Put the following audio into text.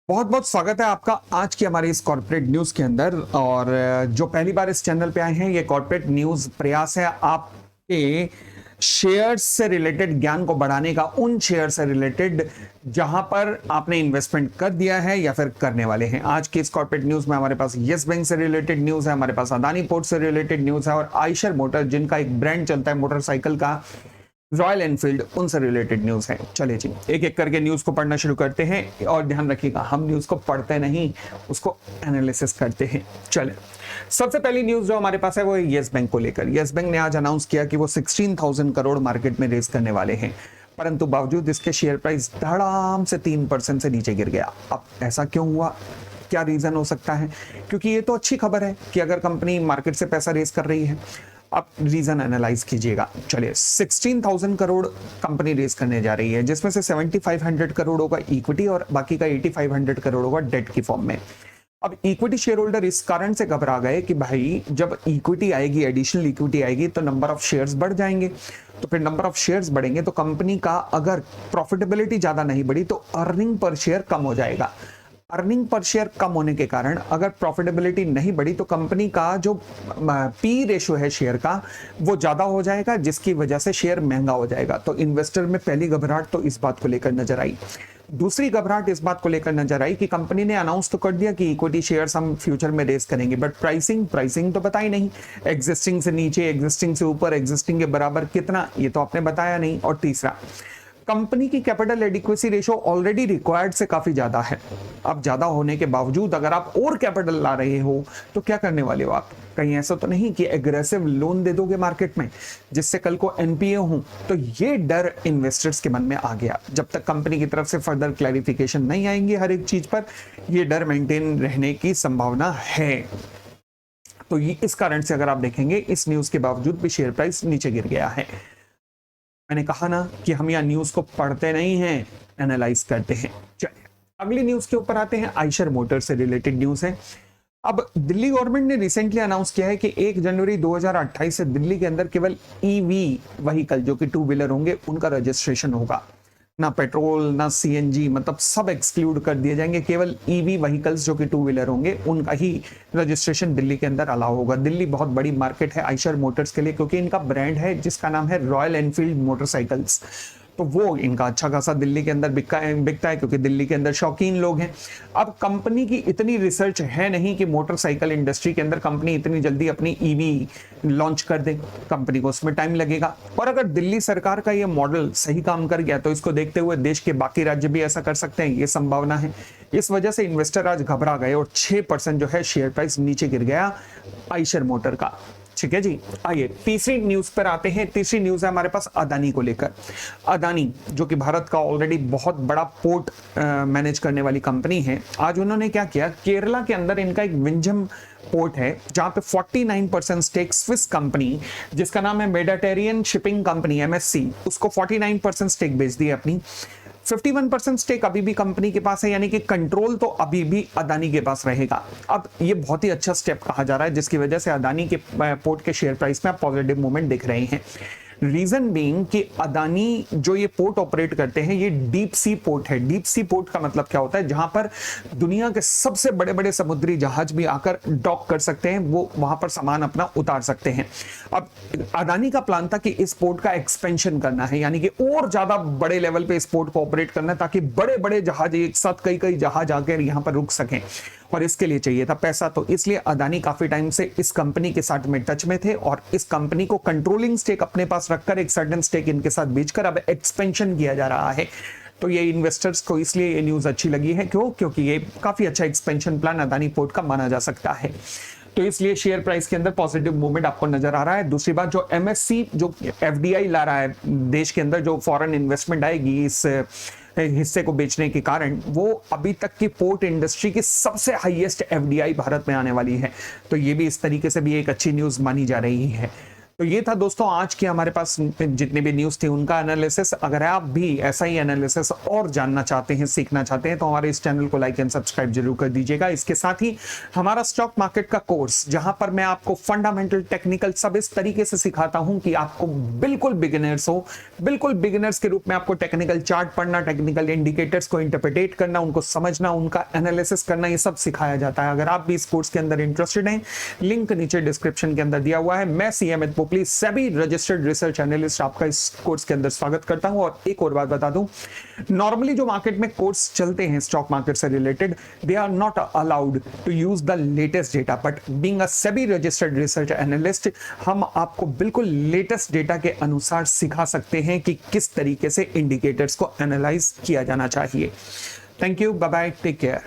बहुत बहुत स्वागत है आपका आज की हमारी इस कॉर्पोरेट न्यूज के अंदर। और जो पहली बार इस चैनल पे आए हैं, ये कॉर्पोरेट न्यूज प्रयास है आपके शेयर्स से रिलेटेड ज्ञान को बढ़ाने का, उन शेयर से रिलेटेड जहां पर आपने इन्वेस्टमेंट कर दिया है या फिर करने वाले हैं। आज की इस कॉर्पोरेट न्यूज में हमारे पास यस बैंक से रिलेटेड न्यूज है, हमारे पास अदानी पोर्ट से रिलेटेड न्यूज है और आयशर मोटर, जिनका एक ब्रांड चलता है मोटरसाइकिल का, रॉयल एनफील्ड, उनसे रिलेटेड न्यूज है। चलिए जी, एक एक करके न्यूज को पढ़ना शुरू करते हैं। और ध्यान रखिएगा, हम न्यूज को पढ़ते नहीं, उसको एनालिसिस करते हैं। चले, सबसे पहली न्यूज जो हमारे पास है वो है यस बैंक को लेकर। यस बैंक ने आज अनाउंस किया कि वो 16,000 करोड़ मार्केट में रेज करने वाले हैं, परंतु बावजूद इसके शेयर प्राइस धड़ाम से 3% से नीचे गिर गया। अब ऐसा क्यों हुआ, क्या रीजन हो सकता है? क्योंकि ये तो अच्छी खबर है कि अगर कंपनी मार्केट से पैसा रेज कर रही है। अब रीजन एनालाइज कीजिएगा। चलिए, 16,000 करोड़ कंपनी रेज करने जा रही है, जिसमें से 7,500 करोड़ होगा इक्विटी और बाकी का 8,500 करोड़ होगा डेट की फॉर्म में। अब इक्विटी शेयर होल्डर इस कारण से घबरा गए कि भाई जब इक्विटी आएगी, एडिशनल इक्विटी आएगी, तो नंबर ऑफ शेयर्स बढ़ जाएंगे। तो फिर नंबर ऑफ शेयर्स बढ़ेंगे तो कंपनी का अगर प्रॉफिटेबिलिटी ज्यादा नहीं बढ़ी तो अर्निंग पर शेयर कम हो जाएगा। अर्निंग पर शेयर कम होने के कारण अगर प्रॉफिटेबिलिटी नहीं बढ़ी तो कंपनी का जो पी रेशो है शेयर का, वो ज्यादा हो जाएगा, जिसकी वजह से शेयर महंगा हो जाएगा। तो इन्वेस्टर में पहली घबराहट तो इस बात को लेकर नजर आई। दूसरी घबराहट इस बात को लेकर नजर आई कि कंपनी ने अनाउंस तो कर दिया कि इक्विटी शेयर्स हम फ्यूचर में रेस करेंगे, बट प्राइसिंग तो बताई नहीं। एग्जिस्टिंग से नीचे, एग्जिस्टिंग से ऊपर, एग्जिस्टिंग के बराबर कितना, ये तो आपने बताया नहीं। और तीसरा, कंपनी की capital adequacy ratio already required से काफी ज्यादा है। अब ज्यादा होने के बावजूद अगर आप और कैपिटल ला रहे हो तो क्या करने वाले हो आप? कहीं ऐसा तो नहीं कि एग्रेसिव लोन दे दोगे मार्केट में जिससे कल को एनपीए हो? तो ये डर इन्वेस्टर्स के मन में आ गया। जब तक कंपनी की तरफ से फर्दर क्लैरिफिकेशन नहीं आएंगी हर एक चीज पर, ये डर मेंटेन रहने की संभावना है। तो ये इस कारण से अगर आप देखेंगे, इस न्यूज के बावजूद भी शेयर प्राइस नीचे गिर गया है। मैंने कहा ना कि हम यहाँ न्यूज को पढ़ते नहीं हैं, एनालाइज करते हैं। चलिए, अगली न्यूज के ऊपर आते हैं। आयशर मोटर से रिलेटेड न्यूज है। अब दिल्ली गवर्नमेंट ने रिसेंटली अनाउंस किया है कि 1 जनवरी 2028 से दिल्ली के अंदर केवल ईवी व्हीकल, जो कि 2 व्हीलर होंगे, उनका रजिस्ट्रेशन होगा। ना पेट्रोल ना सीएनजी, मतलब सब एक्सक्लूड कर दिए जाएंगे। केवल ईवी व्हीकल्स जो कि 2 व्हीलर होंगे, उनका ही रजिस्ट्रेशन दिल्ली के अंदर अलाउ होगा। दिल्ली बहुत बड़ी मार्केट है आयशर मोटर्स के लिए, क्योंकि इनका ब्रांड है जिसका नाम है रॉयल एनफील्ड मोटरसाइकिल्स। तो वो इनका अच्छा खासा दिल्ली के अंदर बिकता है क्योंकि दिल्ली के अंदर शौकीन लोग हैं। अब कंपनी की इतनी रिसर्च है नहीं कि मोटरसाइकिल इंडस्ट्री के अंदर कंपनी इतनी जल्दी अपनी ईवी लॉन्च कर दे, कंपनी को उसमें टाइम लगेगा। और अगर दिल्ली सरकार का ये मॉडल सही काम कर गया तो इसको देखते हुए देश के बाकी राज्य भी ऐसा कर सकते हैं, ये संभावना है। इस वजह से इन्वेस्टर आज घबरा गए और 6% जो है शेयर प्राइस नीचे गिर गया आयशर मोटर का। ठीक है जी, आइए तीसरी न्यूज पर आते हैं। तीसरी न्यूज है हमारे पास अदानी को लेकर। अदानी जो कि भारत का ऑलरेडी बहुत बड़ा पोर्ट मैनेज करने वाली कंपनी है, आज उन्होंने क्या किया, केरला के अंदर इनका एक विंझम पोर्ट है जहां पे 49% स्टेक स्विस कंपनी जिसका नाम है मेडिटेरियन शिपिंग कंपनी एमएससी, उसको 49% स्टेक बेच दी अपनी। 51% स्टेक अभी भी कंपनी के पास है, यानी कि कंट्रोल तो अभी भी अदानी के पास रहेगा। अब ये बहुत ही अच्छा स्टेप कहा जा रहा है, जिसकी वजह से अदानी के पोर्ट के शेयर प्राइस में आप पॉजिटिव मूवमेंट दिख रहे हैं। रीजन बीइंग कि अदानी जो ये पोर्ट ऑपरेट करते हैं, ये डीप सी पोर्ट है। डीप सी पोर्ट का मतलब क्या होता है? जहां पर दुनिया के सबसे बड़े बड़े समुद्री जहाज भी आकर डॉक कर सकते हैं, वो वहां पर सामान अपना उतार सकते हैं। अब अदानी का प्लान था कि इस पोर्ट का एक्सपेंशन करना है, यानी कि और ज्यादा बड़े लेवल पे इस पोर्ट को ऑपरेट करना है, ताकि बड़े बड़े जहाज एक साथ कई जहाज आकर यहां पर रुक सकें। और इसके लिए चाहिए था पैसा, तो इसलिए अदानी काफी टाइम से इस कंपनी के साथ में टच में थे और इस कंपनी को कंट्रोलिंग स्टेक अपने पास रखकर एक सर्टेन स्टेक इनके साथ बेचकर अब एक्सपेंशन किया जा रहा है। तो ये इन्वेस्टर्स को इसलिए ये न्यूज अच्छी लगी है। क्यों? क्योंकि ये काफी अच्छा एक्सपेंशन प्लान अदानी पोर्ट का माना जा सकता है। तो इसलिए शेयर प्राइस के अंदर पॉजिटिव मूवमेंट आपको नजर आ रहा है। दूसरी बात, जो एमएससी जो एफडीआई ला रहा है देश के अंदर, जो फॉरेन इन्वेस्टमेंट आएगी इस हिस्से को बेचने के कारण, वो अभी तक की पोर्ट इंडस्ट्री की सबसे हाईएस्ट एफडीआई भारत में आने वाली है। तो ये भी इस तरीके से भी एक अच्छी न्यूज मानी जा रही है। तो ये था दोस्तों आज की हमारे पास जितने भी न्यूज थे उनका एनालिसिस। अगर आप भी ऐसा ही एनालिसिस और जानना चाहते हैं, सीखना चाहते हैं, तो हमारे इस चैनल को लाइक एंड सब्सक्राइब जरूर कर दीजिएगा। इसके साथ ही हमारा स्टॉक मार्केट का कोर्स, जहां पर मैं आपको फंडामेंटल, टेक्निकल सब इस तरीके से सिखाता हूं कि आपको बिल्कुल बिगिनर्स हो, बिल्कुल बिगिनर्स के रूप में आपको टेक्निकल चार्ट पढ़ना, टेक्निकल इंडिकेटर्स को इंटरप्रिटेट करना, उनको समझना, उनका एनालिसिस करना, ये सब सिखाया जाता है। अगर आप भी इस कोर्स के अंदर इंटरेस्टेड हैं, लिंक नीचे डिस्क्रिप्शन के अंदर दिया हुआ है। मैं सी Amit Popli, SEBI registered research analyst, आपका इस कोर्स के अंदर स्वागत करता हूं। और एक और बात बता दूं, नॉर्मली जो मार्केट में कोर्स चलते हैं स्टॉक मार्केट से related, they are not allowed to use the latest data, but being a SEBI registered research analyst, हम आपको बिल्कुल लेटेस्ट डेटा के अनुसार सिखा सकते हैं कि किस तरीके से इंडिकेटर्स को एनालाइज किया जाना चाहिए। Thank you, bye bye, take care.